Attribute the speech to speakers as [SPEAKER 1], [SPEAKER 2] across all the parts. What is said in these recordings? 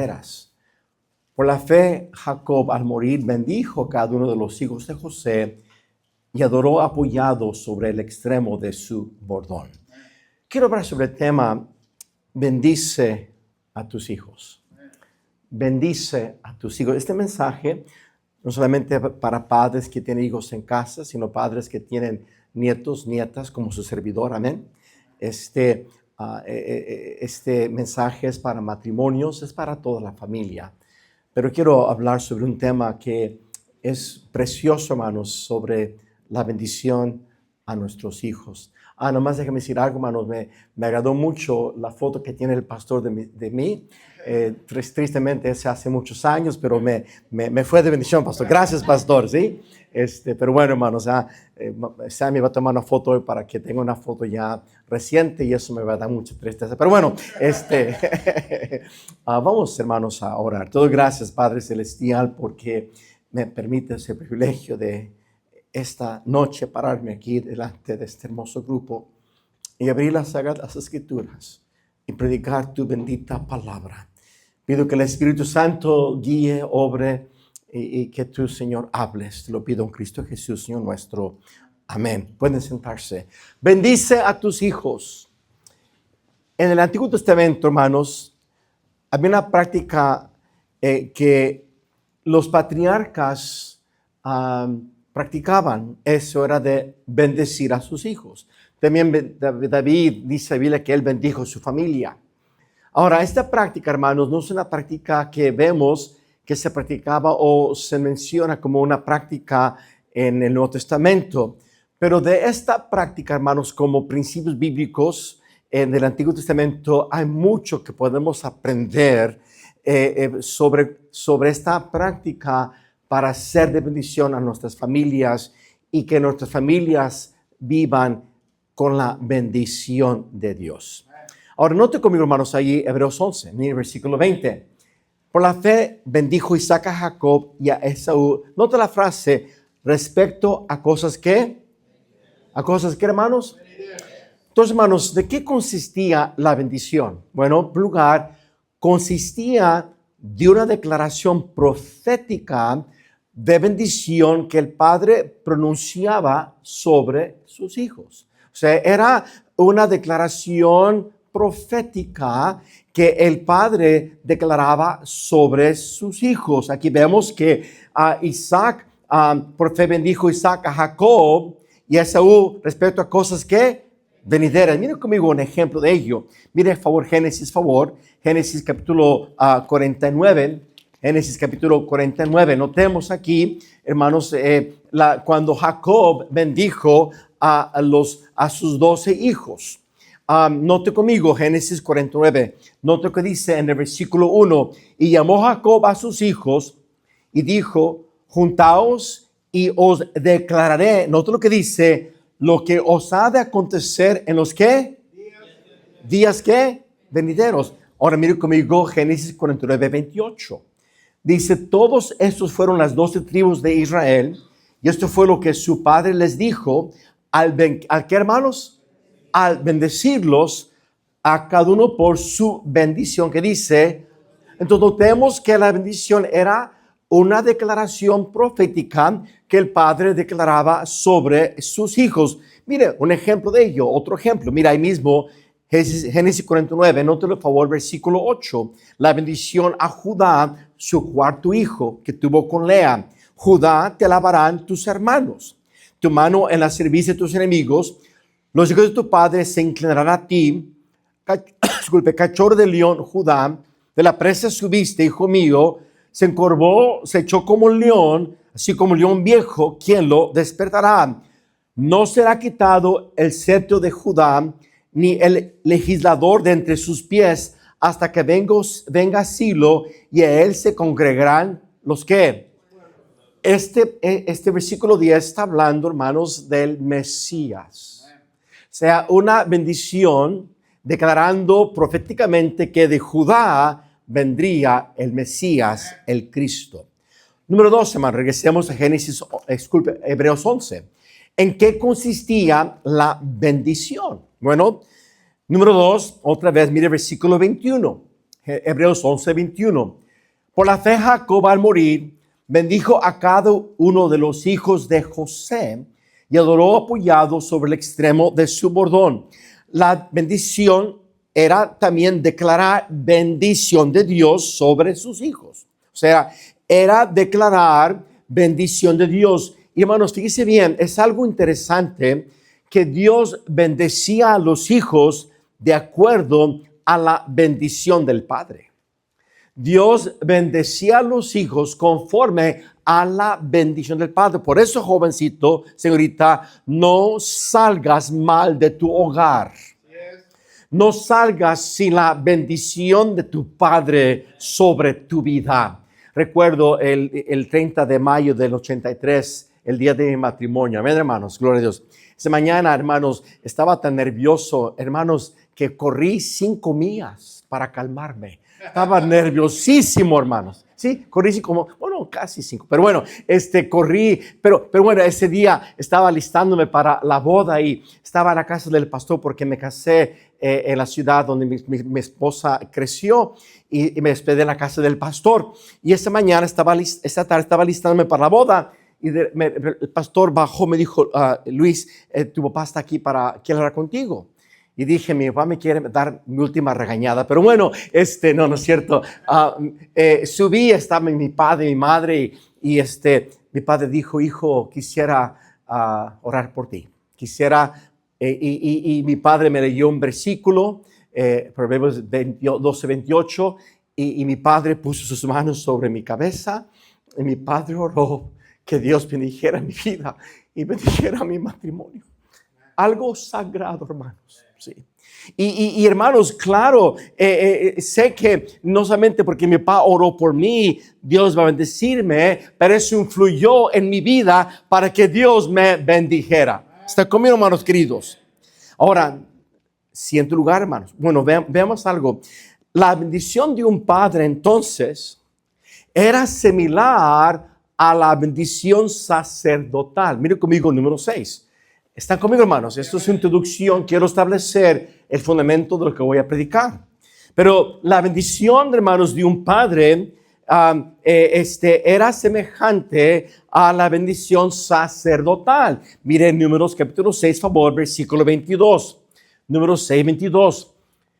[SPEAKER 1] eras. Por la fe, Jacob al morir bendijo a cada uno de los hijos de José y adoró apoyado sobre el extremo de su bordón. Quiero hablar sobre el tema, bendice a tus hijos. Bendice a tus hijos. Este mensaje no solamente para padres que tienen hijos en casa, sino padres que tienen nietos, nietas, como su servidor, amén. Este mensaje es para matrimonios, es para toda la familia. Pero quiero hablar sobre un tema que es precioso, hermanos, sobre la bendición a nuestros hijos. Nomás déjame decir algo, hermanos, me agradó mucho la foto que tiene el pastor de mí. Tristemente, ese hace muchos años, pero me fue de bendición, pastor. Gracias, pastor, ¿sí? Pero bueno, hermanos, Sammy va a tomar una foto hoy para que tenga una foto ya reciente y eso me va a dar mucha tristeza. Pero bueno, vamos, hermanos, a orar. Todo gracias, Padre Celestial, porque me permite ese privilegio de esta noche pararme aquí delante de este hermoso grupo y abrir las Sagradas Escrituras y predicar tu bendita palabra. Pido que el Espíritu Santo guíe, obre y que tú, Señor, hables. Te lo pido en Cristo Jesús, Señor nuestro. Amén. Pueden sentarse. Bendice a tus hijos. En el Antiguo Testamento, hermanos, había una práctica que los patriarcas practicaban. Eso era de bendecir a sus hijos. También David dice la Biblia que él bendijo su familia. Ahora, esta práctica, hermanos, no es una práctica que vemos que se practicaba o se menciona como una práctica en el Nuevo Testamento. Pero de esta práctica, hermanos, como principios bíblicos en el Antiguo Testamento, hay mucho que podemos aprender sobre esta práctica para ser de bendición a nuestras familias y que nuestras familias vivan con la bendición de Dios. Ahora, note conmigo, hermanos, ahí Hebreos 11, mire el versículo 20. Por la fe bendijo Isaac a Jacob y a Esaú. Nota la frase, respecto a cosas que, hermanos. Entonces, hermanos, ¿de qué consistía la bendición? Bueno, en primer lugar, consistía de una declaración profética de bendición que el padre pronunciaba sobre sus hijos. O sea, era una declaración profética que el padre declaraba sobre sus hijos. Aquí vemos que Isaac, por fe bendijo Isaac a Jacob y a Esaú respecto a cosas que venideras. Miren conmigo un ejemplo de ello. Miren, por favor, Génesis capítulo 49. Génesis capítulo 49. Notemos aquí, hermanos, cuando Jacob bendijo a sus 12 hijos. Note conmigo Génesis 49. Note que dice en el versículo 1. Y llamó Jacob a sus hijos y dijo, juntaos y os declararé. Note lo que dice, lo que os ha de acontecer en los ¿qué? Días ¿qué? Venideros. Ahora mire conmigo Génesis 49, 28. Dice, todos estos fueron las 12 tribus de Israel, y esto fue lo que su padre les dijo, ¿al qué, hermanos? Al bendecirlos a cada uno por su bendición, que dice, entonces notemos que la bendición era una declaración profética que el padre declaraba sobre sus hijos. Mire, un ejemplo de ello, otro ejemplo, mira ahí mismo, Génesis 49, nótelo por favor, versículo 8. La bendición a Judá, su cuarto hijo, que tuvo con Lea. Judá, te alabarán tus hermanos. Tu mano en la servicio de tus enemigos. Los hijos de tu padre se inclinarán a ti. Cachorro de león, Judá, de la presa subiste, hijo mío. Se encorvó, se echó como un león, así como un león viejo, ¿quién lo despertará? No será quitado el cetro de Judá, ni el legislador de entre sus pies, hasta que venga Silo, y a él se congregarán los que. Este versículo 10 está hablando, hermanos, del Mesías. O sea, una bendición declarando proféticamente que de Judá vendría el Mesías, el Cristo. Número 2, hermano, regresemos a Hebreos 11. ¿En qué consistía la bendición? Bueno, número 2, otra vez, mire versículo 21. Hebreos 11:21. Por la fe Jacob al morir bendijo a cada uno de los hijos de José y adoró apoyado sobre el extremo de su bordón. La bendición era también declarar bendición de Dios sobre sus hijos. O sea, era declarar bendición de Dios. Y hermanos, fíjense bien, es algo interesante que Dios bendecía a los hijos de acuerdo a la bendición del Padre. Dios bendecía a los hijos conforme a la bendición del Padre. Por eso, jovencito, señorita, no salgas mal de tu hogar. No salgas sin la bendición de tu Padre sobre tu vida. Recuerdo el 30 de mayo del 83, el día de mi matrimonio. Amén, hermanos, gloria a Dios. Esa mañana, hermanos, estaba tan nervioso, hermanos, que corrí 5 millas para calmarme. Estaba nerviosísimo, hermanos. Sí, corrí casi 5. Pero bueno, corrí. Pero bueno, ese día estaba alistándome para la boda y estaba en la casa del pastor porque me casé en la ciudad donde mi esposa creció y me hospedé en la casa del pastor. Y esa tarde estaba alistándome para la boda y el pastor bajó, me dijo, Luis, tu papá está aquí quiere hablar contigo. Y dije, mi papá me quiere dar mi última regañada. Pero bueno, no es cierto. Subí, estaba mi padre y mi madre. Y mi padre dijo, hijo, quisiera orar por ti. Y mi padre me leyó un versículo, Proverbios 12:28. Y mi padre puso sus manos sobre mi cabeza. Y mi padre oró que Dios bendijera mi vida y bendijera mi matrimonio. Algo sagrado, hermanos. Sí. Y hermanos, claro, sé que no solamente porque mi papá oró por mí, Dios va a bendecirme, pero eso influyó en mi vida para que Dios me bendijera. ¿Está conmigo, hermanos queridos? Ahora, si en tu lugar, hermanos, bueno, veamos algo. La bendición de un padre entonces era similar a la bendición sacerdotal. Miren conmigo, número 6. ¿Están conmigo, hermanos? Esto es una introducción. Quiero establecer el fundamento de lo que voy a predicar. Pero la bendición, hermanos, de un padre era semejante a la bendición sacerdotal. Miren Números capítulo 6, favor, versículo 22. Números 6, 22.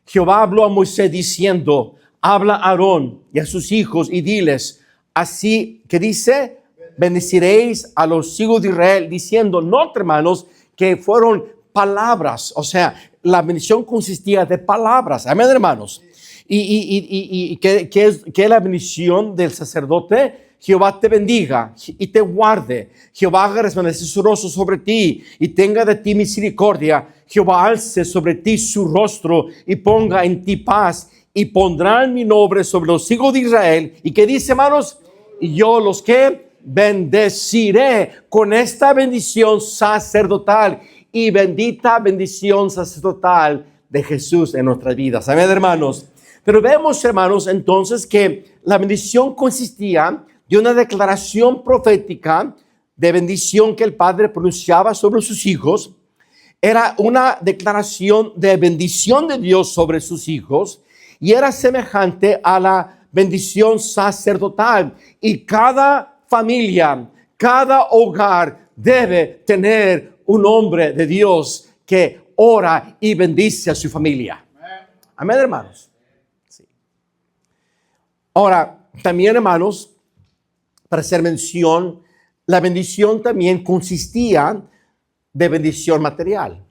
[SPEAKER 1] Jehová habló a Moisés diciendo, habla a Aarón y a sus hijos y diles, así que dice, bendeciréis a los hijos de Israel, diciendo, no, hermanos, que fueron palabras, o sea, la bendición consistía de palabras, amén, hermanos. ¿Y qué es la bendición del sacerdote? Jehová te bendiga y te guarde. Jehová haga resplandecer su rostro sobre ti y tenga de ti misericordia. Jehová alce sobre ti su rostro y ponga en ti paz y pondrán mi nombre sobre los hijos de Israel. ¿Y qué dice, hermanos? Y yo los que bendeciré con esta bendición sacerdotal y bendita bendición sacerdotal de Jesús en nuestras vidas. Amén, hermanos. Pero vemos, hermanos, entonces que la bendición consistía de una declaración profética de bendición que el Padre pronunciaba sobre sus hijos. Era una declaración de bendición de Dios sobre sus hijos y era semejante a la bendición sacerdotal. Y cada familia, cada hogar debe tener un hombre de Dios que ora y bendice a su familia. Amén, hermanos. Sí. Ahora, también, hermanos, para hacer mención, la bendición también consistía de bendición material.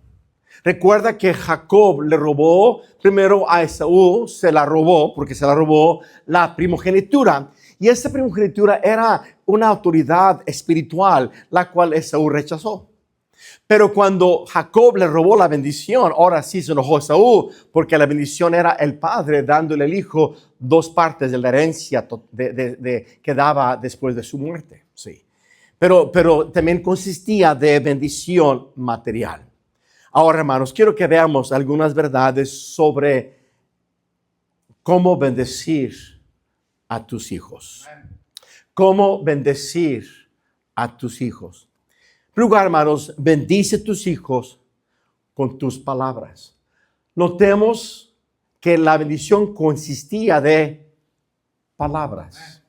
[SPEAKER 1] Recuerda que Jacob le robó primero a Esaú, se la robó la primogenitura. Y esa primogenitura era una autoridad espiritual, la cual Esaú rechazó. Pero cuando Jacob le robó la bendición, ahora sí se enojó Esaú, porque la bendición era el padre dándole al hijo 2 partes de la herencia que daba después de su muerte. Sí. Pero también consistía de bendición material. Ahora, hermanos, quiero que veamos algunas verdades sobre cómo bendecir a tus hijos. ¿Cómo bendecir a tus hijos? En primer lugar, hermanos, bendice a tus hijos con tus palabras. Notemos que la bendición consistía de palabras.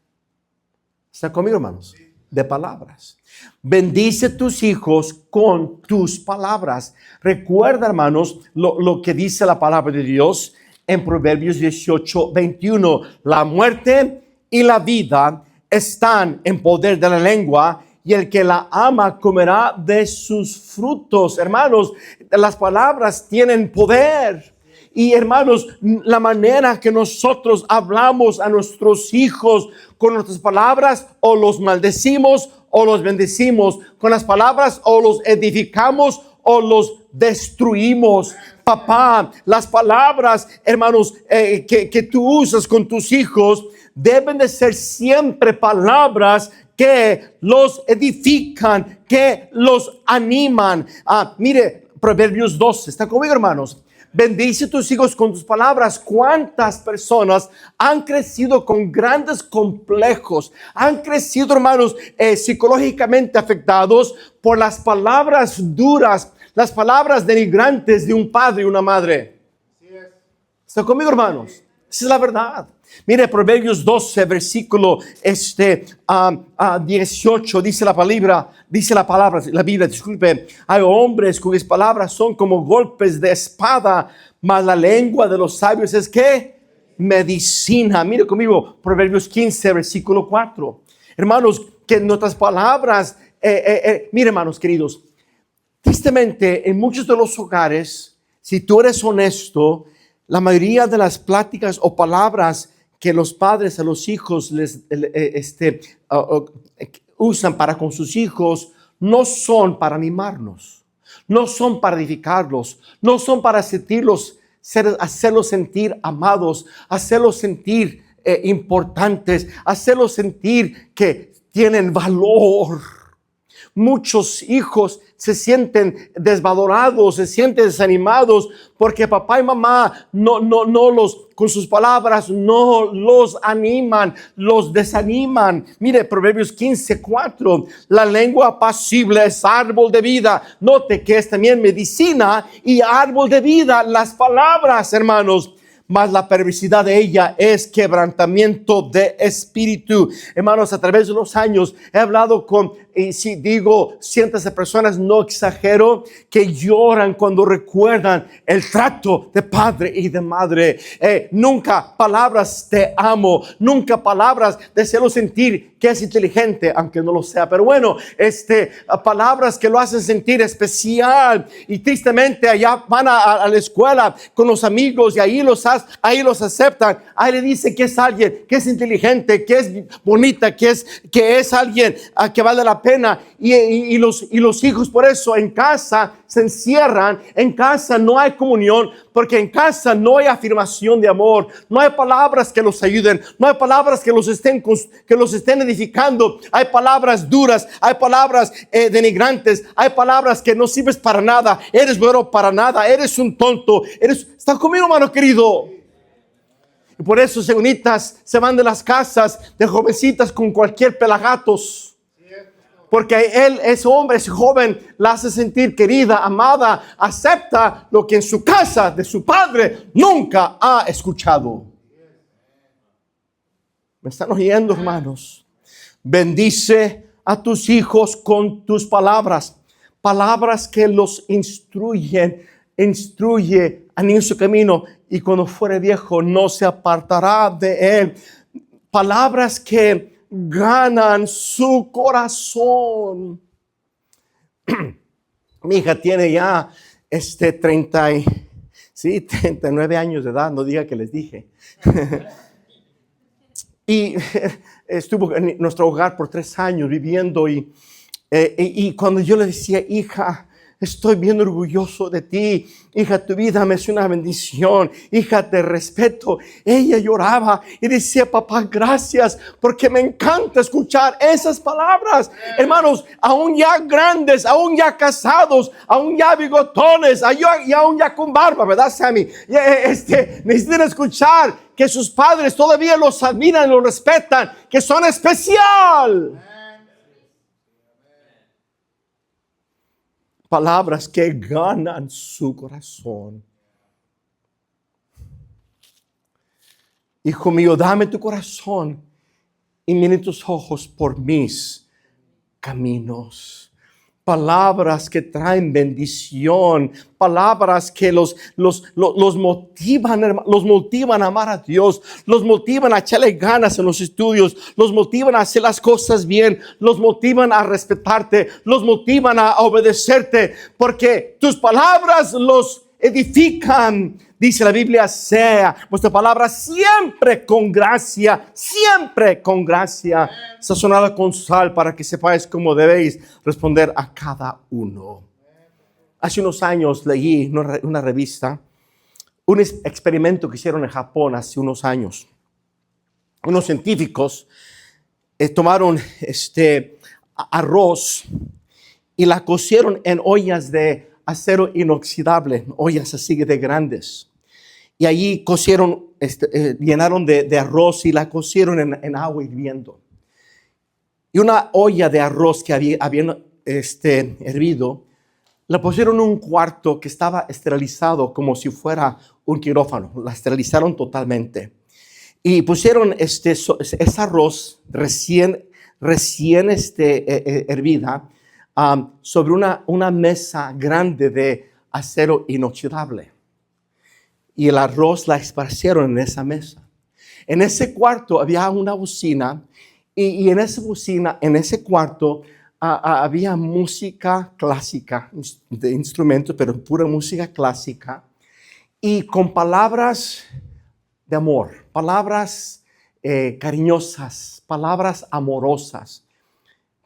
[SPEAKER 1] ¿Está conmigo, hermanos? De palabras. Bendice tus hijos con tus palabras. Recuerda, hermanos, lo que dice la palabra de Dios en Proverbios 18:21. La muerte y la vida están en poder de la lengua, y el que la ama comerá de sus frutos. Hermanos, las palabras tienen poder. Y hermanos, la manera que nosotros hablamos a nuestros hijos con nuestras palabras, o los maldecimos o los bendecimos. Con las palabras, o los edificamos o los destruimos. Papá, las palabras, hermanos, que tú usas con tus hijos deben de ser siempre palabras que los edifican, que los animan. Mire, Proverbios 12, ¿está conmigo, hermanos? Bendice tus hijos con tus palabras. ¿Cuántas personas han crecido con grandes complejos? Han crecido, hermanos, psicológicamente afectados por las palabras duras, las palabras denigrantes de un padre y una madre. ¿Está conmigo, hermanos? Esa es la verdad. Mire, Proverbios 12, versículo 18, dice la palabra, la Biblia, disculpe. Hay hombres cuyas palabras son como golpes de espada, mas la lengua de los sabios es ¿qué? Medicina. Mire conmigo, Proverbios 15, versículo 4. Hermanos, que nuestras palabras, mire, hermanos queridos, tristemente en muchos de los hogares, si tú eres honesto, la mayoría de las pláticas o palabras que los padres a los hijos usan para con sus hijos no son para animarnos, no son para edificarlos, no son para hacerlos sentir amados, hacerlos sentir importantes, hacerlos sentir que tienen valor. Muchos hijos se sienten desvalorados, se sienten desanimados porque papá y mamá con sus palabras no los animan, los desaniman. Mire, Proverbios 15:4, la lengua apacible es árbol de vida. Note que es también medicina y árbol de vida las palabras, hermanos. Mas la perversidad de ella es quebrantamiento de espíritu. Hermanos, a través de los años he hablado con, y si digo cientos de personas, no exagero, que lloran cuando recuerdan el trato de padre y de madre. Nunca palabras te amo, nunca palabras de hacerlo sentir que es inteligente, aunque no lo sea. Pero bueno, palabras que lo hacen sentir especial. Y tristemente allá van a la escuela con los amigos y ahí los aceptan. Ahí le dice que es alguien que es inteligente, que es bonita, que es alguien que vale la pena. Y los hijos por eso en casa se encierran, en casa no hay comunión, porque en casa no hay afirmación de amor, no hay palabras que los ayuden, no hay palabras que los estén edificando, hay palabras duras, hay palabras denigrantes, hay palabras que no sirves para nada, eres bueno para nada, eres un tonto, ¿está conmigo, hermano querido? Y por eso segunitas se van de las casas de jovencitas con cualquier pelagatos. Porque él, ese hombre, ese joven, la hace sentir querida, amada, acepta lo que en su casa de su padre nunca ha escuchado. ¿Me están oyendo, hermanos? Bendice a tus hijos con tus palabras. Palabras que los instruye en su camino, y cuando fuere viejo no se apartará de él. Palabras que ganan su corazón. Mi hija tiene ya 39 años de edad, no diga que les dije. Y estuvo en nuestro hogar por 3 años viviendo, y cuando yo le decía, hija, estoy bien orgulloso de ti, hija, tu vida me es una bendición, hija, te respeto, ella lloraba y decía, papá, gracias, porque me encanta escuchar esas palabras. Hermanos, aún ya grandes, aún ya casados, aún ya bigotones, y aún ya con barba, ¿verdad, Sammy? Necesitan escuchar que sus padres todavía los admiran y los respetan, que son especial. Palabras que ganan su corazón. Hijo mío, dame tu corazón y mire tus ojos por mis caminos. Palabras que traen bendición, palabras que los motivan a amar a Dios, los motivan a echarle ganas en los estudios, los motivan a hacer las cosas bien, los motivan a respetarte, los motivan a obedecerte, porque tus palabras los edifican. Dice la Biblia, sea vuestra palabra siempre con gracia, sazonada con sal, para que sepáis cómo debéis responder a cada uno. Hace unos años leí una revista, un experimento que hicieron en Japón hace unos años. Unos científicos tomaron arroz y la cocieron en ollas de acero inoxidable, ollas así de grandes. Y allí cocieron, llenaron de arroz y la cocieron en agua hirviendo. Y una olla de arroz que habían hervido, la pusieron en un cuarto que estaba esterilizado como si fuera un quirófano. La esterilizaron totalmente. Y pusieron ese arroz recién hervida sobre una mesa grande de acero inoxidable. Y el arroz la esparcieron en esa mesa. En ese cuarto había una bocina y en esa bocina, en ese cuarto, había música clásica, de instrumentos, pero pura música clásica, y con palabras de amor, palabras cariñosas, palabras amorosas,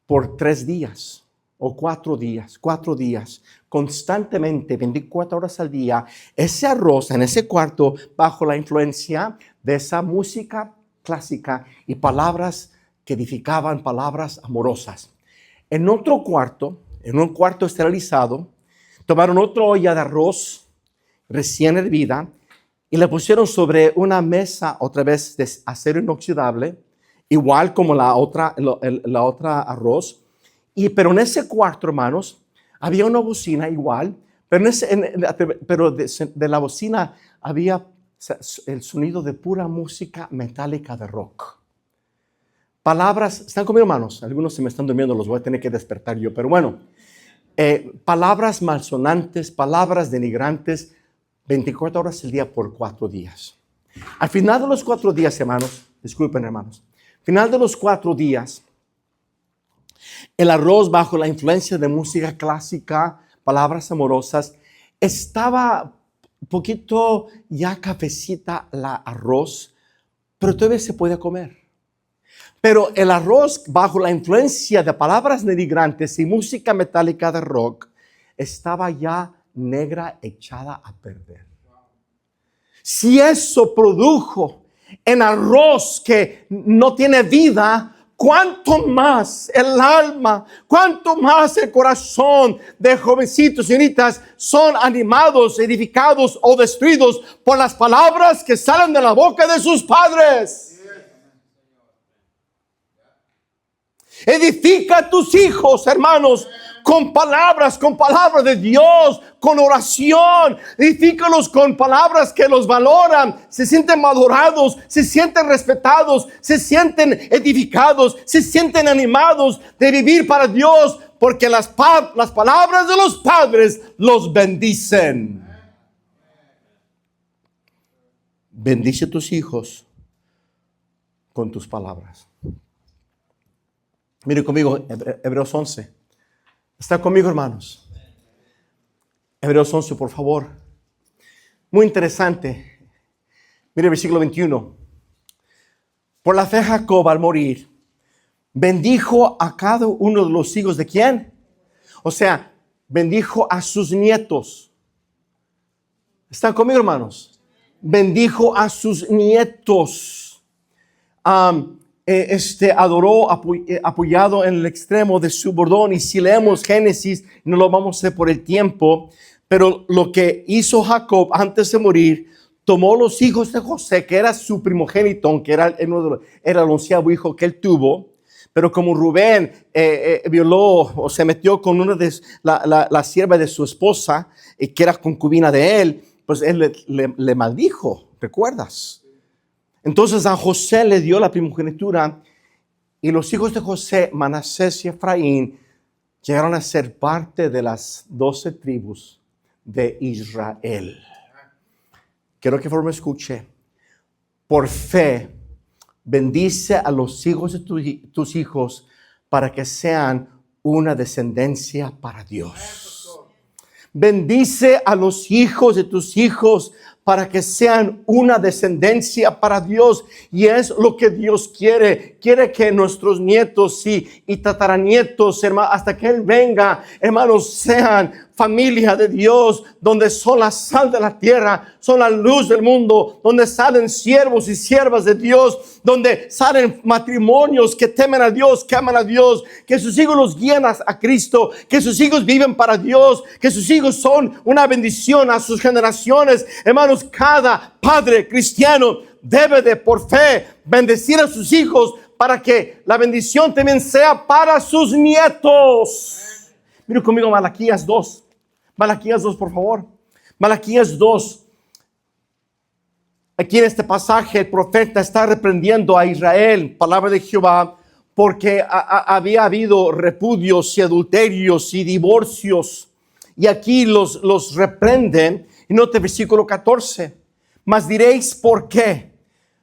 [SPEAKER 1] por 3 días o 4 días, constantemente, 24 horas al día, ese arroz en ese cuarto, bajo la influencia de esa música clásica y palabras que edificaban, palabras amorosas. En otro cuarto, en un cuarto esterilizado, tomaron otra olla de arroz recién hervida y la pusieron sobre una mesa, otra vez de acero inoxidable, igual como la otra arroz. Pero en ese cuarto, hermanos, había una bocina igual, pero de la bocina había el sonido de pura música metálica de rock. Palabras, ¿están conmigo, hermanos? Algunos se me están durmiendo, los voy a tener que despertar yo, pero bueno. Palabras malsonantes, palabras denigrantes, 24 horas al día por 4 días. Al final de los 4 días, hermanos, disculpen, hermanos, al final de los 4 días, el arroz, bajo la influencia de música clásica, palabras amorosas, estaba un poquito ya cafecita la arroz, pero todavía se puede comer. Pero el arroz, bajo la influencia de palabras denigrantes y música metálica de rock, estaba ya negra, echada a perder. Si eso produjo en arroz que no tiene vida, cuánto más el alma, cuánto más el corazón de jovencitos y señoritas son animados, edificados o destruidos por las palabras que salen de la boca de sus padres. Edifica a tus hijos, hermanos, con palabras de Dios, con oración. Edifícalos con palabras que los valoran, se sienten valorados, se sienten respetados, se sienten edificados, se sienten animados de vivir para Dios, porque las palabras de los padres los bendicen. Bendice a tus hijos con tus palabras. Mire conmigo, Hebreos 11. ¿Está conmigo, hermanos? Hebreos 11, por favor. Muy interesante. Mire el versículo 21. Por la fe Jacob, al morir, bendijo a cada uno de los hijos de ¿quién? O sea, bendijo a sus nietos. ¿Están conmigo, hermanos? Bendijo a sus nietos. Adoró apoyado en el extremo de su bordón. Y si leemos Génesis, no lo vamos a hacer por el tiempo, pero lo que hizo Jacob antes de morir, tomó los hijos de José, que era su primogénito, que era el 11º hijo que él tuvo, pero como Rubén violó o se metió con una de la sierva de su esposa, que era concubina de él, pues él le maldijo, ¿recuerdas? Entonces a José le dio la primogenitura y los hijos de José, Manasés y Efraín, llegaron a ser parte de las 12 tribus de Israel. Quiero que me escuche. Por fe, bendice a los hijos de tus hijos para que sean una descendencia para Dios. Bendice a los hijos de tus hijos para que sean una descendencia para Dios. Y es lo que Dios quiere. Quiere que nuestros nietos y tataranietos, hermano, hasta que Él venga, hermanos, sean familia de Dios, donde son la sal de la tierra, son la luz del mundo, donde salen siervos y siervas de Dios, donde salen matrimonios que temen a Dios, que aman a Dios, que sus hijos los guían a Cristo, que sus hijos viven para Dios, que sus hijos son una bendición a sus generaciones. Hermanos, cada padre cristiano debe de, por fe, bendecir a sus hijos para que la bendición también sea para sus nietos. Mira conmigo Malaquías 2. Malaquías 2, por favor. Malaquías 2. Aquí en este pasaje el profeta está reprendiendo a Israel, palabra de Jehová, porque había habido repudios y adulterios y divorcios. Y aquí los reprenden. Y note versículo 14. Mas diréis, ¿por qué?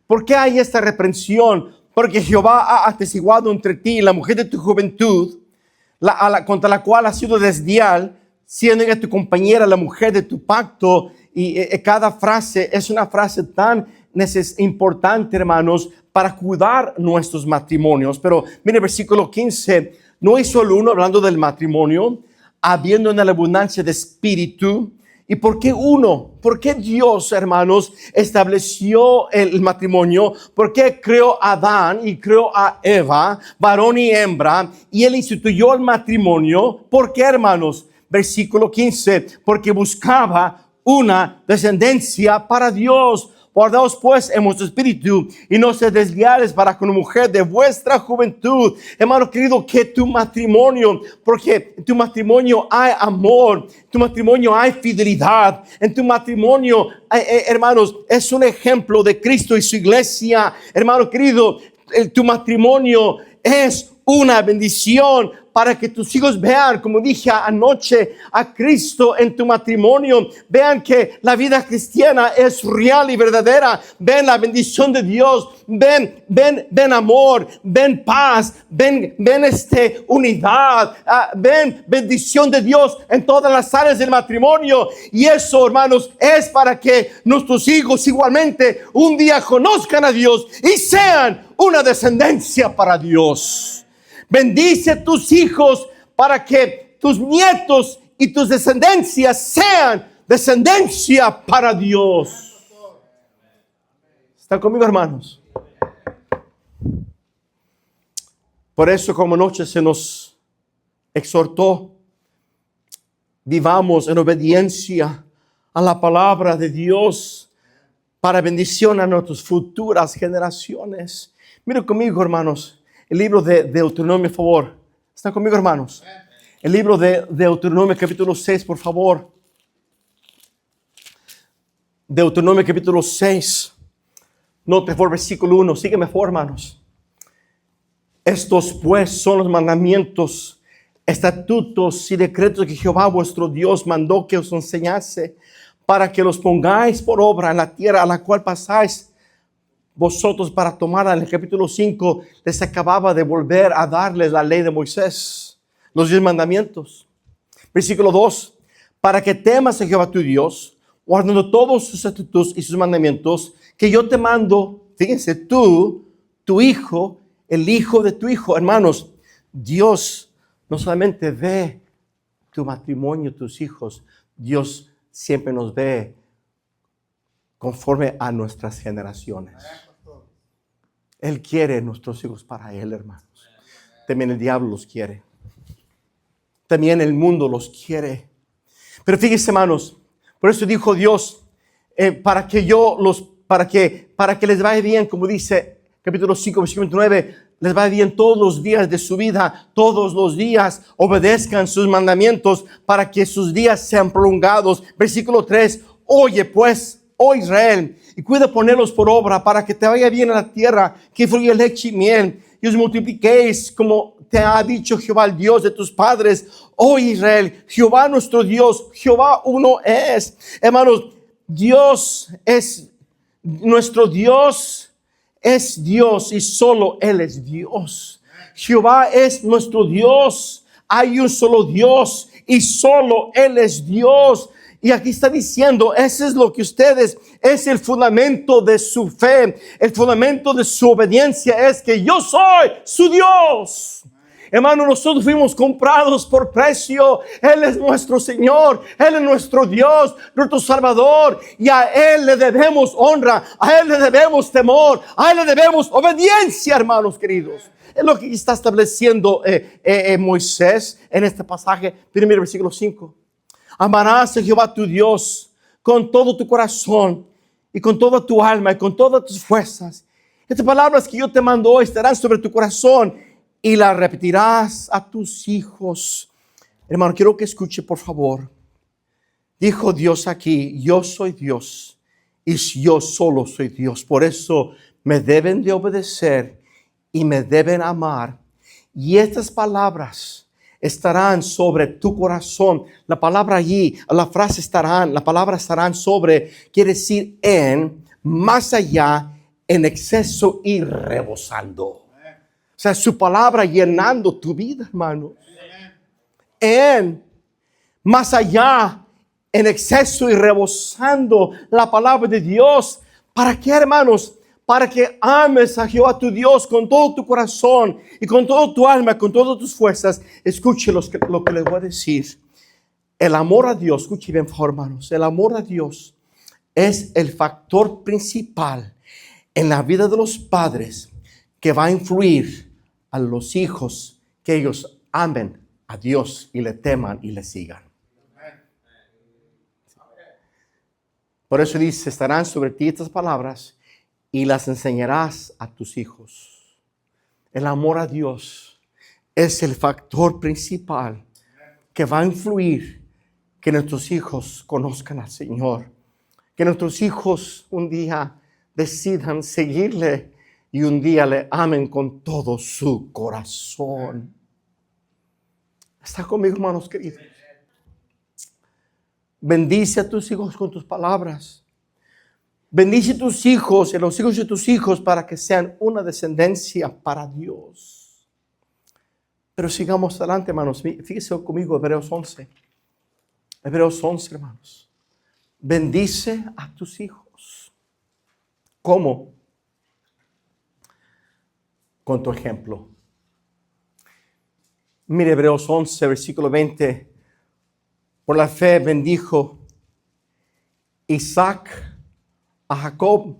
[SPEAKER 1] ¿Por qué hay esta reprensión? Porque Jehová ha atestiguado entre ti la mujer de tu juventud, contra la cual has sido desleal, siendo ella tu compañera, la mujer de tu pacto. Y cada frase es una frase tan importante, hermanos, para cuidar nuestros matrimonios. Pero mire, versículo 15, no hay solo uno hablando del matrimonio, habiendo en la abundancia de espíritu. ¿Y por qué uno? ¿Por qué Dios, hermanos, estableció el matrimonio? ¿Por qué creó a Adán y creó a Eva, varón y hembra? Y Él instituyó el matrimonio. ¿Por qué, hermanos? Versículo 15, porque buscaba una descendencia para Dios. Guardaos pues en vuestro espíritu y no seáis desleales para con una mujer de vuestra juventud. Hermano querido, que tu matrimonio, porque en tu matrimonio hay amor, en tu matrimonio hay fidelidad, en tu matrimonio, hermanos, es un ejemplo de Cristo y su iglesia. Hermano querido, tu matrimonio es una bendición para que tus hijos vean, como dije anoche, a Cristo en tu matrimonio. Vean que la vida cristiana es real y verdadera. Ven la bendición de Dios. Ven amor. Ven paz. Ven unidad. Ven bendición de Dios en todas las áreas del matrimonio. Y eso, hermanos, es para que nuestros hijos igualmente un día conozcan a Dios y sean una descendencia para Dios. Bendice a tus hijos para que tus nietos y tus descendencias sean descendencia para Dios. ¿Están conmigo, hermanos? Por eso, como anoche se nos exhortó, vivamos en obediencia a la palabra de Dios para bendición a nuestras futuras generaciones. Miren conmigo, hermanos. El libro de Deuteronomio, por favor. ¿Están conmigo, hermanos? El libro de Deuteronomio, capítulo 6, por favor. Deuteronomio, capítulo 6. Note por versículo 1. Sígueme, por hermanos. Estos, pues, son los mandamientos, estatutos y decretos que Jehová vuestro Dios mandó que os enseñase, para que los pongáis por obra en la tierra a la cual pasáis vosotros para tomarla. En el capítulo 5 les acababa de volver a darles la ley de Moisés, los 10 mandamientos. Versículo 2, para que temas a Jehová tu Dios, guardando todos sus estatutos y sus mandamientos, que yo te mando, fíjense, tú, tu hijo, el hijo de tu hijo. Hermanos, Dios no solamente ve tu matrimonio, tus hijos, Dios siempre nos ve conforme a nuestras generaciones. Él quiere nuestros hijos para Él, hermanos. También el diablo los quiere. También el mundo los quiere. Pero fíjense, hermanos, por eso dijo Dios, para que les vaya bien, como dice capítulo 5, versículo 29, les vaya bien todos los días de su vida, todos los días obedezcan sus mandamientos para que sus días sean prolongados. Versículo 3, oye pues, oh Israel, y cuida ponerlos por obra para que te vaya bien en la tierra, que fluya leche y miel, y os multipliquéis como te ha dicho Jehová, el Dios de tus padres. Oh Israel, Jehová nuestro Dios, Jehová uno es. Hermanos, Dios es nuestro Dios, es Dios y solo Él es Dios. Jehová es nuestro Dios. Hay un solo Dios y solo Él es Dios. Y aquí está diciendo, ese es lo que ustedes, es el fundamento de su fe, el fundamento de su obediencia es que yo soy su Dios. Hermano, nosotros fuimos comprados por precio. Él es nuestro Señor, Él es nuestro Dios, nuestro Salvador. Y a Él le debemos honra, a Él le debemos temor, a Él le debemos obediencia, hermanos queridos. Es lo que está estableciendo Moisés en este pasaje, primer versículo 5. Amarás a Jehová tu Dios con todo tu corazón y con toda tu alma y con todas tus fuerzas. Estas palabras que yo te mando hoy estarán sobre tu corazón y las repetirás a tus hijos. Hermano, quiero que escuche, por favor. Dijo Dios aquí, yo soy Dios y yo solo soy Dios. Por eso me deben de obedecer y me deben amar. Y estas palabras estarán sobre tu corazón. La palabra allí, la frase estarán, la palabra estarán sobre, quiere decir en, más allá, en exceso y rebosando. O sea, su palabra llenando tu vida, hermano. En, más allá, en exceso y rebosando la palabra de Dios. ¿Para qué, hermanos? Para que ames a Jehová tu Dios con todo tu corazón y con toda tu alma, con todas tus fuerzas. Escuche lo que les voy a decir. El amor a Dios, escuche bien, por favor, hermanos. El amor a Dios es el factor principal en la vida de los padres que va a influir a los hijos que ellos amen a Dios y le teman y le sigan. Por eso dice, estarán sobre ti estas palabras y las enseñarás a tus hijos. El amor a Dios es el factor principal que va a influir que nuestros hijos conozcan al Señor. Que nuestros hijos un día decidan seguirle y un día le amen con todo su corazón. ¿Está conmigo, hermanos queridos? Bendice a tus hijos con tus palabras. Bendice a tus hijos y a los hijos de tus hijos para que sean una descendencia para Dios. Pero sigamos adelante, hermanos. Fíjense conmigo, Hebreos 11. Hebreos 11, hermanos. Bendice a tus hijos. ¿Cómo? Con tu ejemplo. Mire, Hebreos 11, versículo 20. Por la fe bendijo Isaac a Jacob.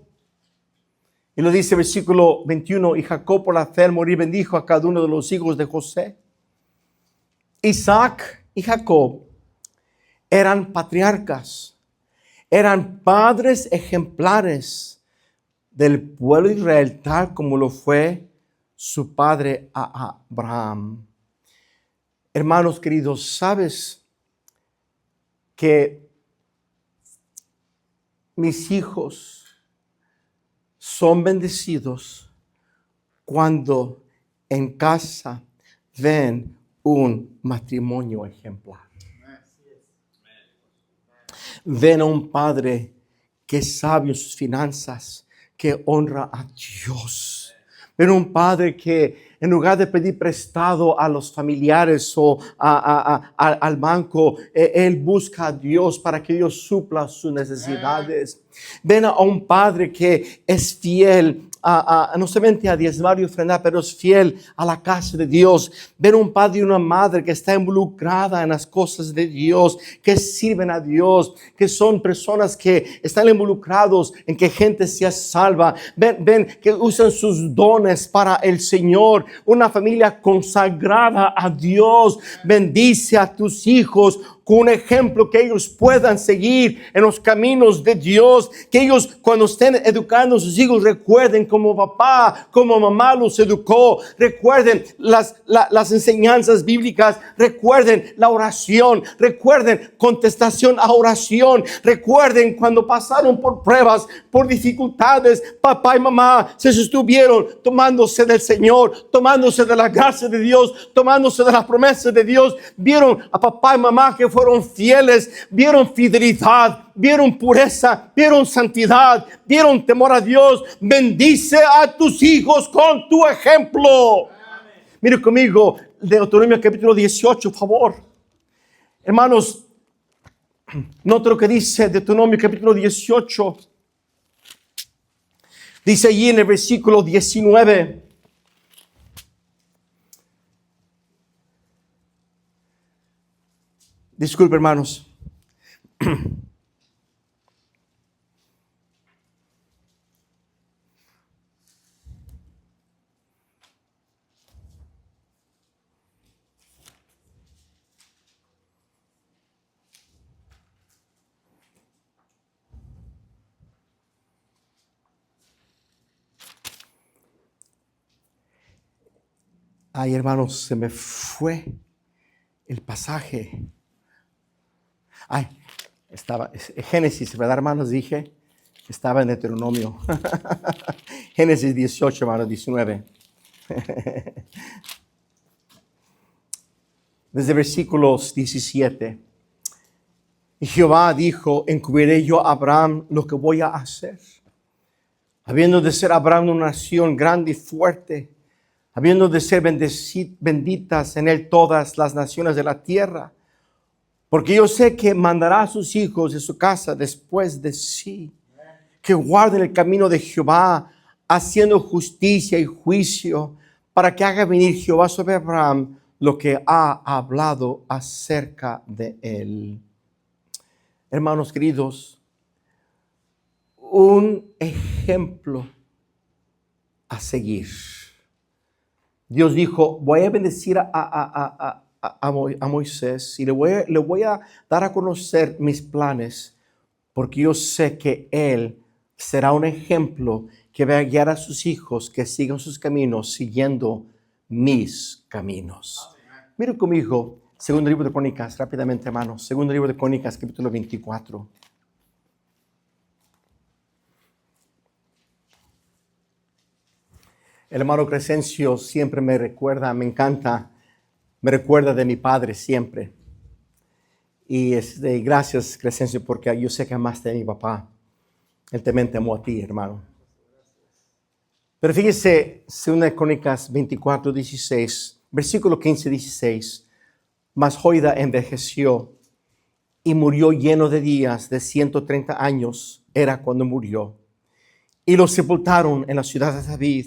[SPEAKER 1] Y lo dice versículo 21, y Jacob por la fe al morir bendijo a cada uno de los hijos de José. Isaac y Jacob eran patriarcas, eran padres ejemplares del pueblo de Israel, tal como lo fue su padre Abraham. Hermanos queridos, ¿sabes que mis hijos son bendecidos cuando en casa ven un matrimonio ejemplar? Ven a un padre que es sabio en sus finanzas, que honra a Dios. Ven a un padre que en lugar de pedir prestado a los familiares o al banco, él busca a Dios para que Dios supla sus necesidades. Ven a un padre que es fiel no solamente a diezmar y ofrendar, pero es fiel a la casa de Dios. Ven un padre y una madre que está involucrada en las cosas de Dios, que sirven a Dios, que son personas que están involucrados en que gente sea salva. Ven que usan sus dones para el Señor. Una familia consagrada a Dios. Bendice a tus hijos con un ejemplo que ellos puedan seguir en los caminos de Dios. Que ellos cuando estén educando a sus hijos recuerden cómo papá, cómo mamá los educó. Recuerden las enseñanzas bíblicas. Recuerden la oración. Recuerden contestación a oración. Recuerden cuando pasaron por pruebas, por dificultades, papá y mamá se sostuvieron tomándose del Señor, tomándose de la gracia de Dios, tomándose de las promesas de Dios. Vieron a papá y mamá que fueron fieles, vieron fidelidad, vieron pureza, vieron santidad, vieron temor a Dios. Bendice a tus hijos con tu ejemplo. Mire conmigo Deuteronomio capítulo 18, por favor. Hermanos, note lo que dice Deuteronomio capítulo 18. Dice allí en el versículo 19. Disculpe, hermanos. Ay, hermanos, se me fue el pasaje. Ay, estaba Génesis, ¿verdad, hermanos? Dije, estaba en Deuteronomio. Génesis 18, hermanos, 19. Desde versículos 17. Y Jehová dijo, encubriré yo a Abraham lo que voy a hacer. Habiendo de ser Abraham una nación grande y fuerte, habiendo de ser benditas en él todas las naciones de la tierra, porque yo sé que mandará a sus hijos de su casa después de sí, que guarden el camino de Jehová, haciendo justicia y juicio, para que haga venir Jehová sobre Abraham lo que ha hablado acerca de él. Hermanos queridos, un ejemplo a seguir. Dios dijo, voy a bendecir a Moisés y le voy a dar a conocer mis planes, porque yo sé que él será un ejemplo que va a guiar a sus hijos que sigan sus caminos siguiendo mis caminos. Mira conmigo, segundo libro de Crónicas, rápidamente, hermanos. Segundo libro de Crónicas, capítulo 24. El hermano Crescencio siempre me recuerda, me encanta, me recuerda de mi padre siempre. Y gracias, Crescencio, porque yo sé que amaste a mi papá. Él también te amó a ti, hermano. Pero fíjese, 2 Crónicas 24, 16, versículo 15, 16. Mas Joida envejeció y murió lleno de días, de 130 años era cuando murió. Y lo sepultaron en la ciudad de David,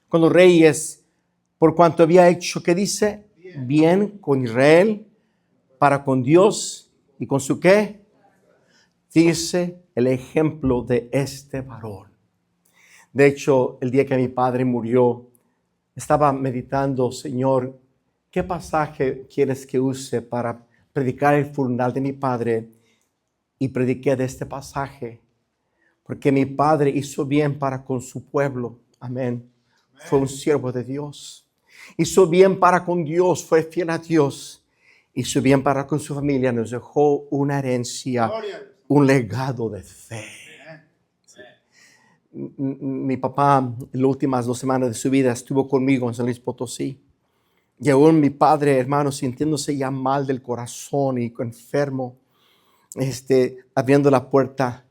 [SPEAKER 1] con los reyes, por cuanto había hecho, ¿qué dice? Bien con Israel, para con Dios y con su ¿qué? Fíjese el ejemplo de este varón. De hecho, el día que mi padre murió, estaba meditando, Señor, ¿qué pasaje quieres que use para predicar el funeral de mi padre? Y prediqué de este pasaje, porque mi padre hizo bien para con su pueblo. Amén. Fue un siervo de Dios. Hizo bien para con Dios, fue fiel a Dios. Hizo bien para con su familia, nos dejó una herencia, un legado de fe. Mi papá, en las últimas 2 semanas de su vida, estuvo conmigo en San Luis Potosí. Y aún mi padre, hermano, sintiéndose ya mal del corazón y enfermo, abriendo la puerta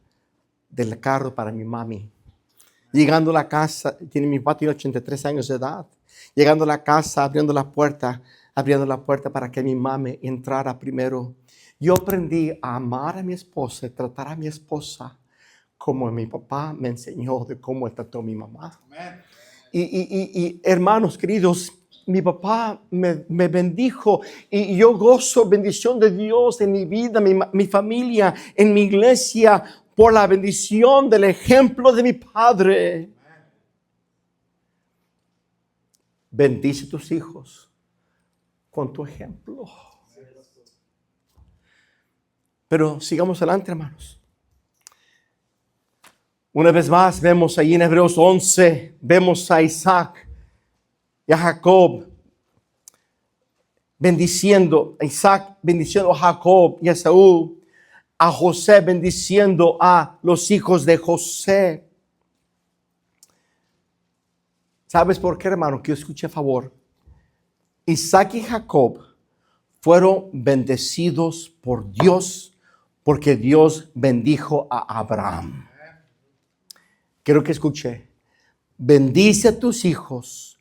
[SPEAKER 1] del carro para mi mami. Llegando a la casa, mi papá tiene 83 años de edad. Llegando a la casa, abriendo la puerta para que mi mami entrara primero. Yo aprendí a amar a mi esposa y tratar a mi esposa como mi papá me enseñó de cómo él trató a mi mamá. Y hermanos queridos, mi papá me bendijo y yo gozo bendición de Dios en mi vida, mi familia, en mi iglesia, por la bendición del ejemplo de mi padre. Bendice tus hijos con tu ejemplo. Pero sigamos adelante, hermanos. Una vez más vemos ahí en Hebreos 11, vemos a Isaac y a Jacob bendiciendo, a Isaac bendiciendo a Jacob y a Esaú, a José bendiciendo a los hijos de José. ¿Sabes por qué, hermano? Que yo escuché a favor. Isaac y Jacob fueron bendecidos por Dios porque Dios bendijo a Abraham. Quiero que escuche. Bendice a tus hijos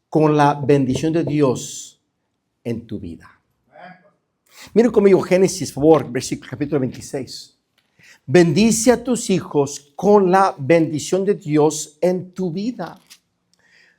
[SPEAKER 1] con la bendición de Dios en tu vida. Mira conmigo Génesis, por favor, versículo capítulo 26. Bendice a tus hijos con la bendición de Dios en tu vida.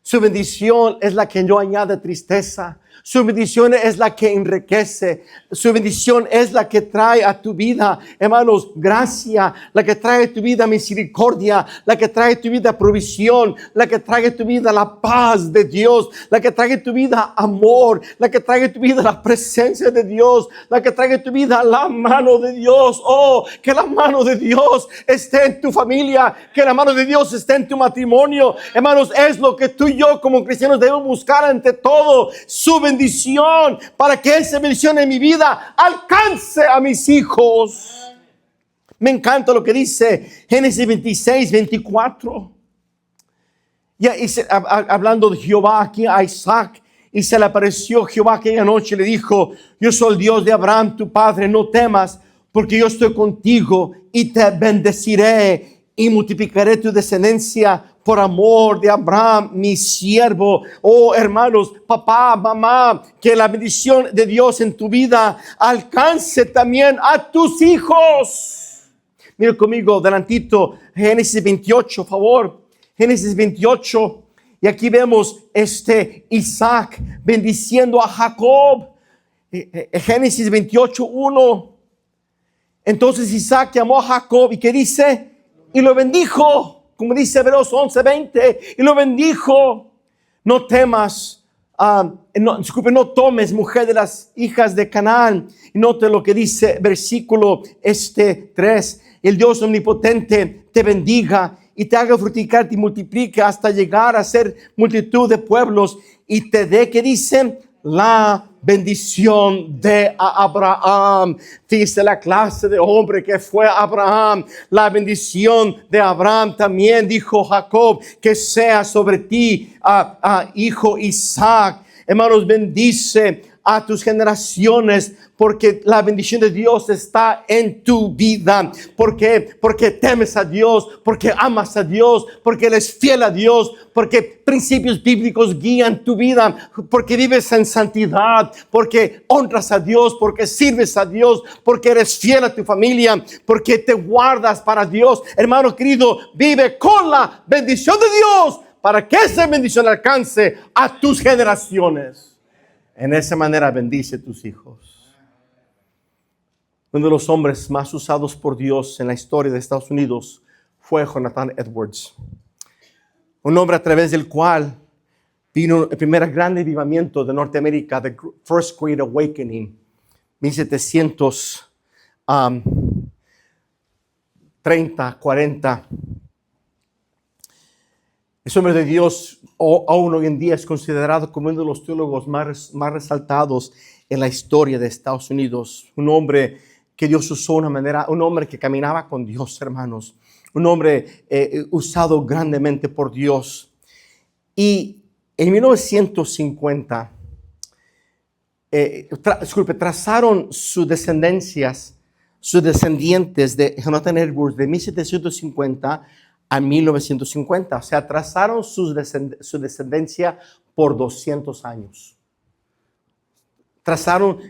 [SPEAKER 1] Su bendición es la que no añade tristeza. Su bendición es la que enriquece. Su bendición es la que trae a tu vida, hermanos, gracia. La que trae a tu vida misericordia. La que trae a tu vida provisión. La que trae a tu vida la paz de Dios. La que trae a tu vida amor. La que trae a tu vida la presencia de Dios. La que trae a tu vida la mano de Dios. Oh, que la mano de Dios esté en tu familia. Que la mano de Dios esté en tu matrimonio. Hermanos, es lo que tú y yo como cristianos debemos buscar ante todo. Su bendición para que esa bendición en mi vida alcance a mis hijos. Me encanta lo que dice Génesis 26, 24. Hablando de Jehová aquí a Isaac, y se le apareció Jehová aquella noche y le dijo: yo soy el Dios de Abraham tu padre, no temas, porque yo estoy contigo y te bendeciré y multiplicaré tu descendencia por amor de Abraham, mi siervo. Oh, hermanos, papá, mamá, que la bendición de Dios en tu vida alcance también a tus hijos. Mira conmigo, delantito, Génesis 28, por favor. Génesis 28. Y aquí vemos Isaac bendiciendo a Jacob. Génesis 28, 1. Entonces Isaac llamó a Jacob, ¿y qué dice? Y lo bendijo. Como dice Hebreos 11, 20, y lo bendijo. No temas, no tomes mujer de las hijas de Canaán. Y note lo que dice versículo 3. El Dios omnipotente te bendiga y te haga fructificar y multiplique hasta llegar a ser multitud de pueblos y te dé, que dicen, la bendición de Abraham. Dice la clase de hombre que fue Abraham. La bendición de Abraham también, dijo Jacob, que sea sobre ti, hijo Isaac. Hermanos, bendice a tus generaciones, porque la bendición de Dios está en tu vida. ¿Por qué? Porque temes a Dios, porque amas a Dios, porque eres fiel a Dios, porque principios bíblicos guían tu vida, porque vives en santidad, porque honras a Dios, porque sirves a Dios, porque eres fiel a tu familia, porque te guardas para Dios. Hermano querido, vive con la bendición de Dios para que esa bendición alcance a tus generaciones. En esa manera bendice a tus hijos. Uno de los hombres más usados por Dios en la historia de Estados Unidos fue Jonathan Edwards. Un hombre a través del cual vino el primer gran avivamiento de Norteamérica, the First Great Awakening, 1730, 40. Ese hombre de Dios aún hoy en día es considerado como uno de los teólogos más resaltados en la historia de Estados Unidos. Un hombre que Dios usó de una manera, un hombre que caminaba con Dios, hermanos. Un hombre usado grandemente por Dios. Y en 1950, trazaron sus descendientes de Jonathan Edwards de 1750 a 1950. O sea, trazaron su descendencia por 200 años.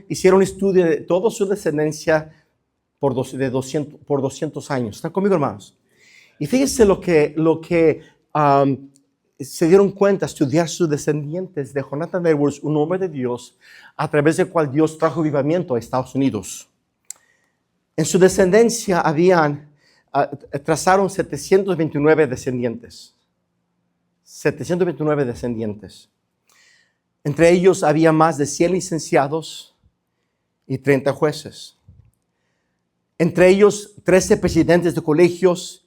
[SPEAKER 1] Hicieron estudio de toda su descendencia por 200 años. ¿Están conmigo, hermanos? Y fíjense lo que se dieron cuenta, estudiar sus descendientes de Jonathan Edwards, un hombre de Dios, a través del cual Dios trajo avivamiento a Estados Unidos. En su descendencia trazaron 729 descendientes. 729 descendientes. Entre ellos había más de 100 licenciados y 30 jueces. Entre ellos 13 presidentes de colegios,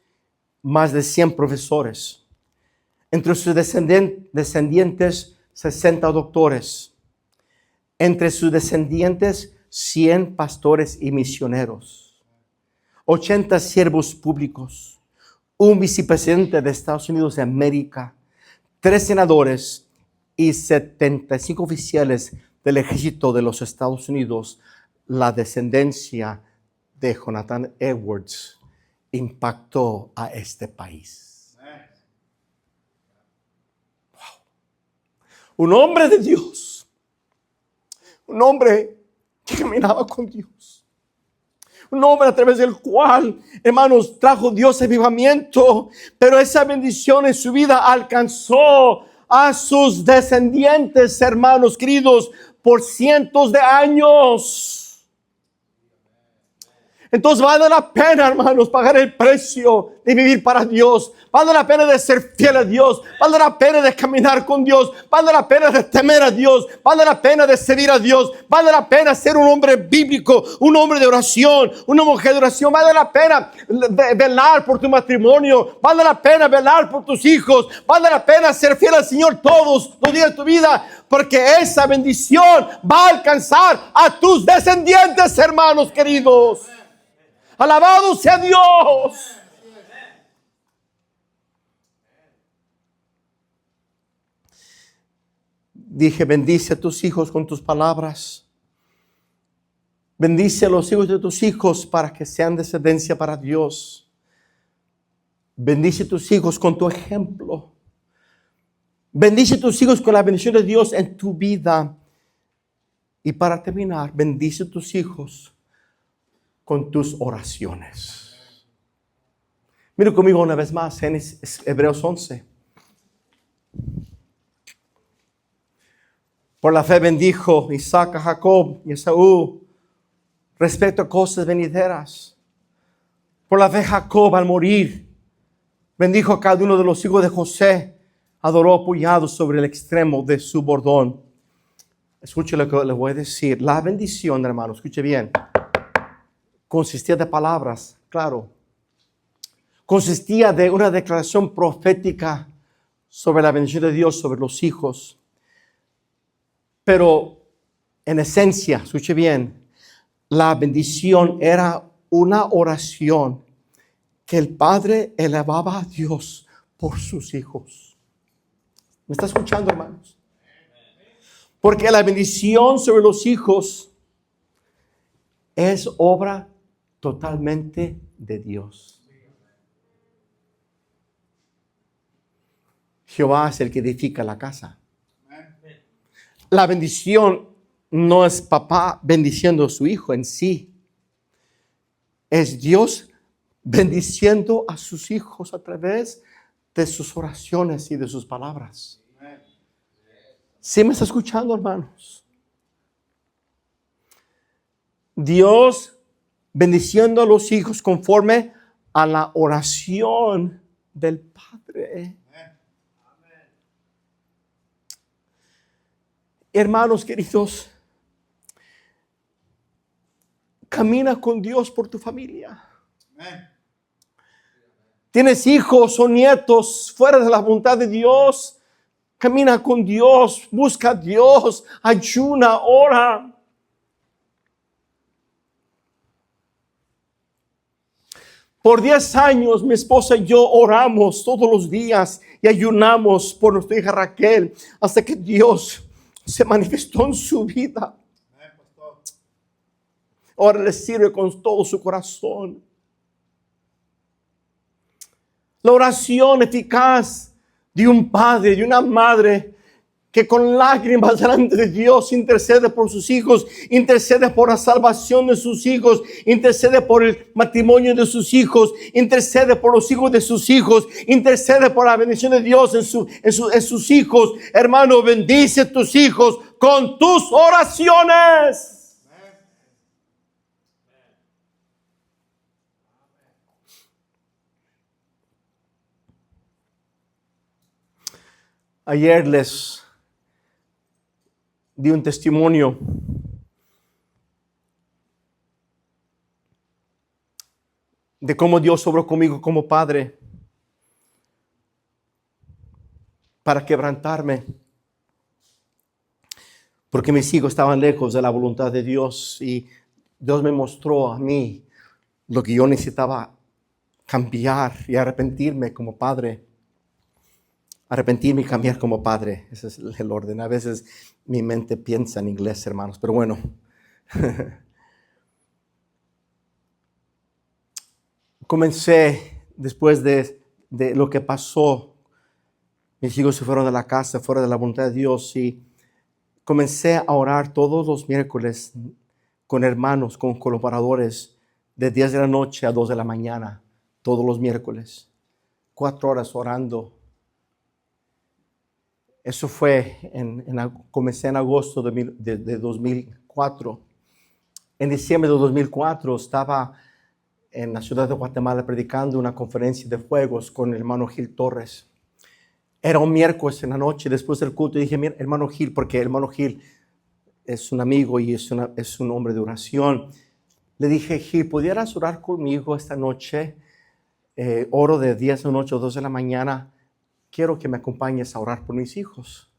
[SPEAKER 1] más de 100 profesores. Entre sus descendientes, 60 doctores. Entre sus descendientes, 100 pastores y misioneros. 80 siervos públicos. Un vicepresidente de Estados Unidos de América. 3 senadores y 75 oficiales del ejército de los Estados Unidos. La descendencia de Jonathan Edwards impactó a este país. Wow. Un hombre de Dios. Un hombre que caminaba con Dios. Un hombre a través del cual, hermanos, trajo Dios avivamiento. Pero esa bendición en su vida alcanzó a sus descendientes, hermanos queridos, por cientos de años. Entonces vale la pena, hermanos, pagar el precio de vivir para Dios. Vale la pena de ser fiel a Dios. Vale la pena de caminar con Dios. Vale la pena de temer a Dios. Vale la pena de servir a Dios. Vale la pena ser un hombre bíblico, un hombre de oración, una mujer de oración. Vale la pena velar por tu matrimonio. Vale la pena velar por tus hijos. Vale la pena ser fiel al Señor todos los días de tu vida, porque esa bendición va a alcanzar a tus descendientes, hermanos queridos. Alabado sea Dios. Dije, bendice a tus hijos con tus palabras. Bendice a los hijos de tus hijos para que sean descendencia para Dios. Bendice a tus hijos con tu ejemplo. Bendice a tus hijos con la bendición de Dios en tu vida. Y para terminar, bendice a tus hijos con tus oraciones. Mira conmigo una vez más en Hebreos 11. Por la fe bendijo Isaac a Jacob y Esaú respecto a cosas venideras. Por la fe Jacob al morir bendijo a cada uno de los hijos de José. Adoró apoyado sobre el extremo de su bordón. Escuche lo que le voy a decir. La bendición, hermano, escuche bien. Consistía de palabras, claro. Consistía de una declaración profética sobre la bendición de Dios sobre los hijos. Pero en esencia, escuche bien, la bendición era una oración que el padre elevaba a Dios por sus hijos. ¿Me está escuchando, hermanos? Porque la bendición sobre los hijos es obra totalmente de Dios. Jehová es el que edifica la casa. La bendición no es papá bendiciendo a su hijo en sí. Es Dios bendiciendo a sus hijos a través de sus oraciones y de sus palabras. ¿Sí me está escuchando, hermanos? Dios bendiciendo a los hijos conforme a la oración del Padre. Hermanos queridos, camina con Dios por tu familia. Tienes hijos o nietos fuera de la voluntad de Dios. Camina con Dios, busca a Dios, ayuna, ora. Por 10 años mi esposa y yo oramos todos los días y ayunamos por nuestra hija Raquel hasta que Dios se manifestó en su vida. Ahora le sirve con todo su corazón. La oración eficaz de un padre, de una madre que con lágrimas delante de Dios intercede por sus hijos, intercede por la salvación de sus hijos, intercede por el matrimonio de sus hijos, intercede por los hijos de sus hijos, intercede por la bendición de Dios en sus hijos. Hermano, bendice a tus hijos con tus oraciones. Ayer les di un testimonio de cómo Dios obró conmigo como padre para quebrantarme, porque mis hijos estaban lejos de la voluntad de Dios y Dios me mostró a mí lo que yo necesitaba cambiar y arrepentirme como padre. Arrepentirme y cambiar como padre. Ese es el orden. A veces mi mente piensa en inglés, hermanos, pero bueno. Comencé después de lo que pasó. Mis hijos se fueron de la casa, fuera de la voluntad de Dios, y comencé a orar todos los miércoles con hermanos, con colaboradores, de 10 de la noche a 2 de la mañana, todos los miércoles. 4 horas orando. Eso fue, comencé en agosto de 2004. En diciembre de 2004 estaba en la ciudad de Guatemala predicando una conferencia de fuegos con el hermano Gil Torres. Era un miércoles en la noche después del culto y dije, mira, hermano Gil, porque el hermano Gil es un amigo y es un hombre de oración. Le dije, Gil, ¿pudieras orar conmigo esta noche? Oro de 10 de la noche a 2 de la mañana. Quiero que me acompañes a orar por mis hijos.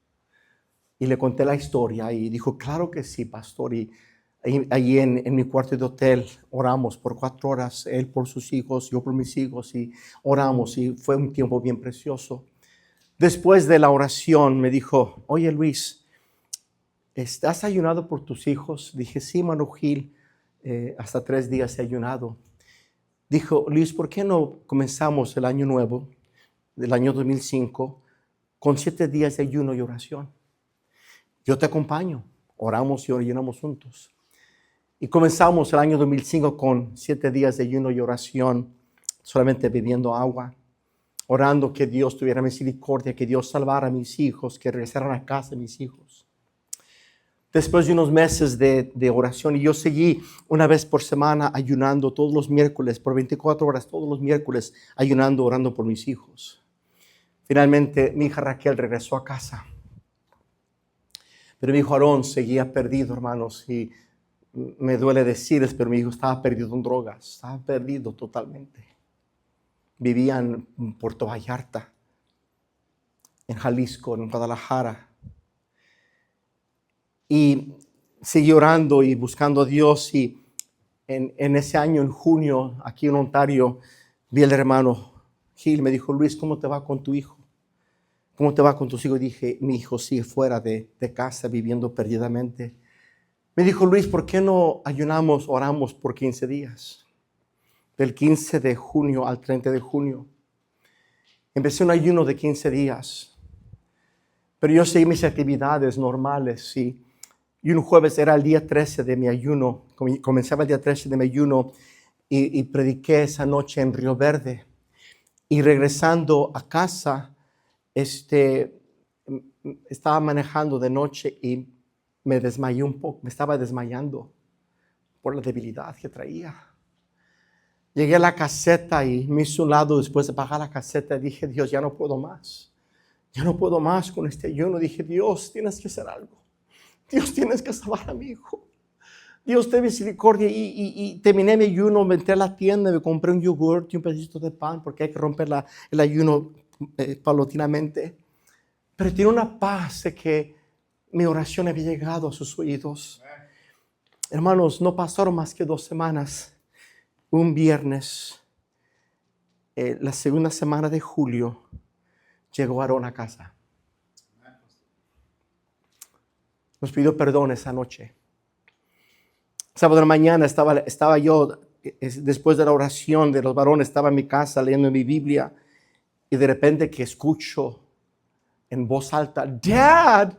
[SPEAKER 1] Y le conté la historia y dijo, claro que sí, pastor. Y ahí en mi cuarto de hotel oramos por 4 horas, él por sus hijos, yo por mis hijos, y oramos y fue un tiempo bien precioso. Después de la oración me dijo, oye Luis, ¿has ayunado por tus hijos? Dije, sí, hermano Gil, hasta 3 días he ayunado. Dijo, Luis, ¿por qué no comenzamos el año nuevo, del año 2005, con 7 días de ayuno y oración? Yo te acompaño, oramos y ayunamos juntos. Y comenzamos el año 2005 con 7 días de ayuno y oración, solamente bebiendo agua, orando que Dios tuviera misericordia, que Dios salvara a mis hijos, que regresaran a casa mis hijos. Después de unos meses de oración, y yo seguí una vez por semana ayunando todos los miércoles, por 24 horas, todos los miércoles, ayunando, orando por mis hijos. Finalmente, mi hija Raquel regresó a casa. Pero mi hijo Aarón seguía perdido, hermanos, y me duele decirles, pero mi hijo estaba perdido en drogas, estaba perdido totalmente. Vivía en Puerto Vallarta, en Jalisco, en Guadalajara. Y seguí orando y buscando a Dios, y en ese año, en junio, aquí en Ontario, vi al hermano Gil, me dijo, Luis, ¿cómo te va con tu hijo? ¿Cómo te va con tus hijos? Dije, mi hijo sigue fuera de casa, viviendo perdidamente. Me dijo, Luis, ¿por qué no ayunamos, oramos por 15 días? Del 15 de junio al 30 de junio. Empecé un ayuno de 15 días. Pero yo seguí mis actividades normales, y un jueves era el día 13 de mi ayuno. Comenzaba el día 13 de mi ayuno y prediqué esa noche en Río Verde. Y regresando a casa, estaba manejando de noche y me desmayé un poco, me estaba desmayando por la debilidad que traía. Llegué a la caseta y me hice un lado después de bajar la caseta y dije, Dios, ya no puedo más. Ya no puedo más con este ayuno. Dije, Dios, tienes que hacer algo. Dios, tienes que salvar a mi hijo. Dios, ten misericordia. Y terminé mi ayuno, me entré a la tienda, me compré un yogurt y un pedacito de pan, porque hay que romper el ayuno paulatinamente. Pero tiene una paz de que mi oración había llegado a sus oídos. Hermanos, no pasaron más que 2 semanas. Un viernes, la segunda semana de julio, llegó Aarón a casa. Nos pidió perdón esa noche. Sábado de la mañana estaba yo, después de la oración de los varones, estaba en mi casa leyendo mi Biblia, y de repente que escucho en voz alta, Dad,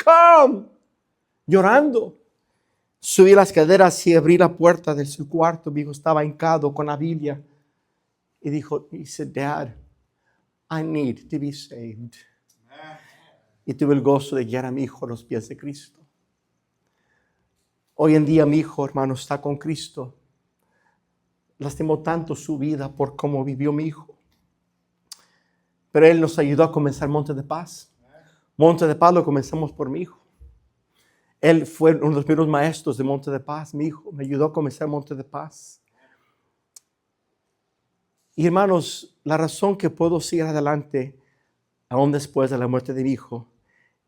[SPEAKER 1] come, llorando. Subí las escaleras y abrí la puerta de su cuarto. Mi hijo estaba hincado con la Biblia y dice, Dad, I need to be saved. Y tuve el gozo de guiar a mi hijo a los pies de Cristo. Hoy en día mi hijo, hermano, está con Cristo. Lastimó tanto su vida por cómo vivió mi hijo. Pero él nos ayudó a comenzar Monte de Paz. Monte de Paz lo comenzamos por mi hijo. Él fue uno de los primeros maestros de Monte de Paz. Mi hijo me ayudó a comenzar Monte de Paz. Y hermanos, la razón que puedo seguir adelante, aún después de la muerte de mi hijo,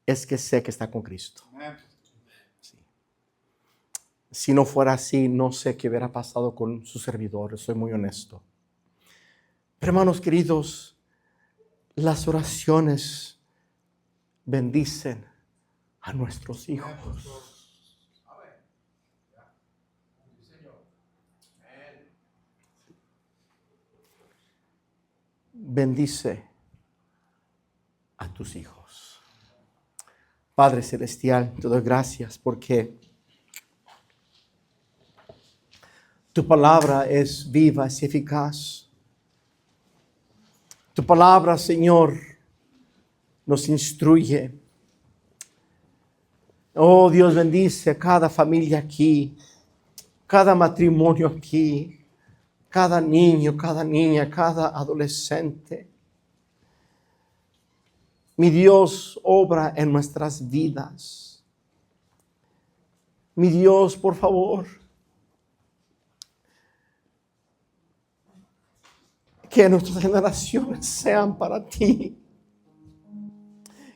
[SPEAKER 1] es que sé que está con Cristo. Sí. Si no fuera así, no sé qué hubiera pasado con su servidor, soy muy honesto. Pero hermanos queridos, las oraciones bendicen a nuestros hijos. Bendice a tus hijos. Padre Celestial, te doy gracias porque tu palabra es viva, es eficaz. Tu palabra, Señor, nos instruye. Oh, Dios bendice a cada familia aquí, cada matrimonio aquí, cada niño, cada niña, cada adolescente. Mi Dios, obra en nuestras vidas. Mi Dios, por favor, que nuestras generaciones sean para ti,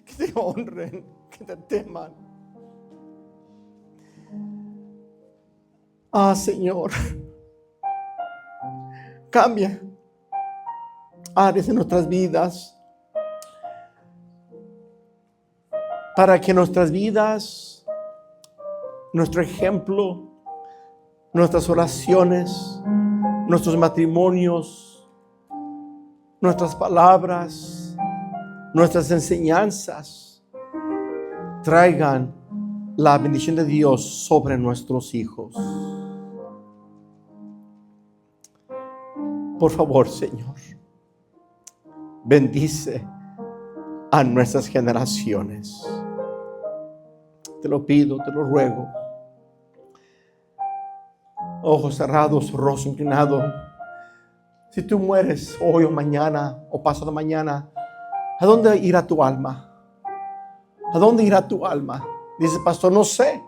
[SPEAKER 1] que te honren, que te teman. Ah, Señor, cambia áreas de nuestras vidas para que nuestras vidas, nuestro ejemplo, nuestras oraciones, nuestros matrimonios, nuestras palabras, nuestras enseñanzas traigan la bendición de Dios sobre nuestros hijos. Por favor, Señor, bendice a nuestras generaciones. Te lo pido, te lo ruego. Ojos cerrados, rostro inclinado. Si tú mueres hoy o mañana o pasado mañana, ¿a dónde irá tu alma? ¿A dónde irá tu alma? Dice, pastor, no sé.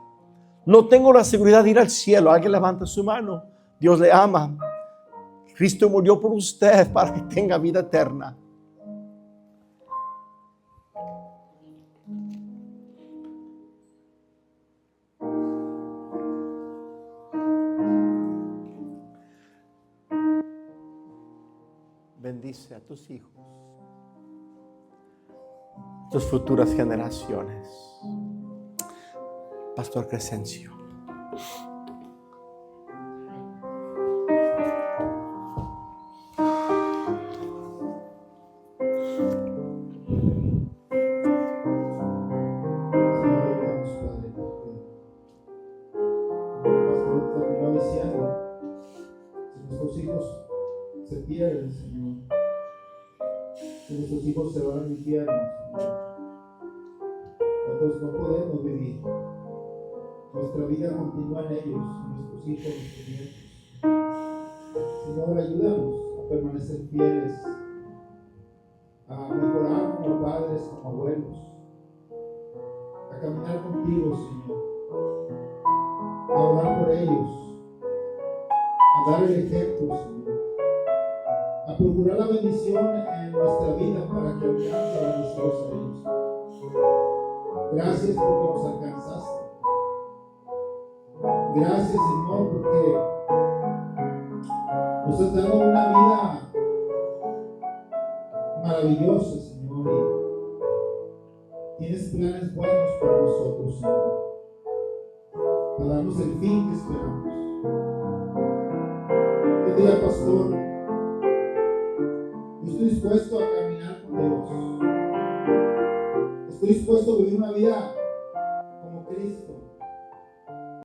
[SPEAKER 1] No tengo la seguridad de ir al cielo. Alguien levanta su mano. Dios le ama. Cristo murió por usted para que tenga vida eterna. Bendice a tus hijos, tus futuras generaciones. Pastor Crescencio.
[SPEAKER 2] Nuestros hijos se van al infierno, Señor. Nosotros no podemos vivir. Nuestra vida continúa en ellos, en nuestros hijos, nuestros nietos. Señor, ayúdanos a permanecer fieles, a mejorar como padres, como abuelos, a caminar contigo, Señor, a orar por ellos, a dar el ejemplo, Señor, a procurar la bendición en nuestra vida para que alcance a bendecirlos a ellos. Gracias porque nos alcanzaste. Gracias, Señor, porque nos has dado una vida maravillosa, Señor, y tienes planes buenos para nosotros, Señor, para darnos el fin que esperamos. Hoy día, pastor, yo estoy dispuesto a caminar con Dios. Estoy dispuesto a vivir una vida como Cristo.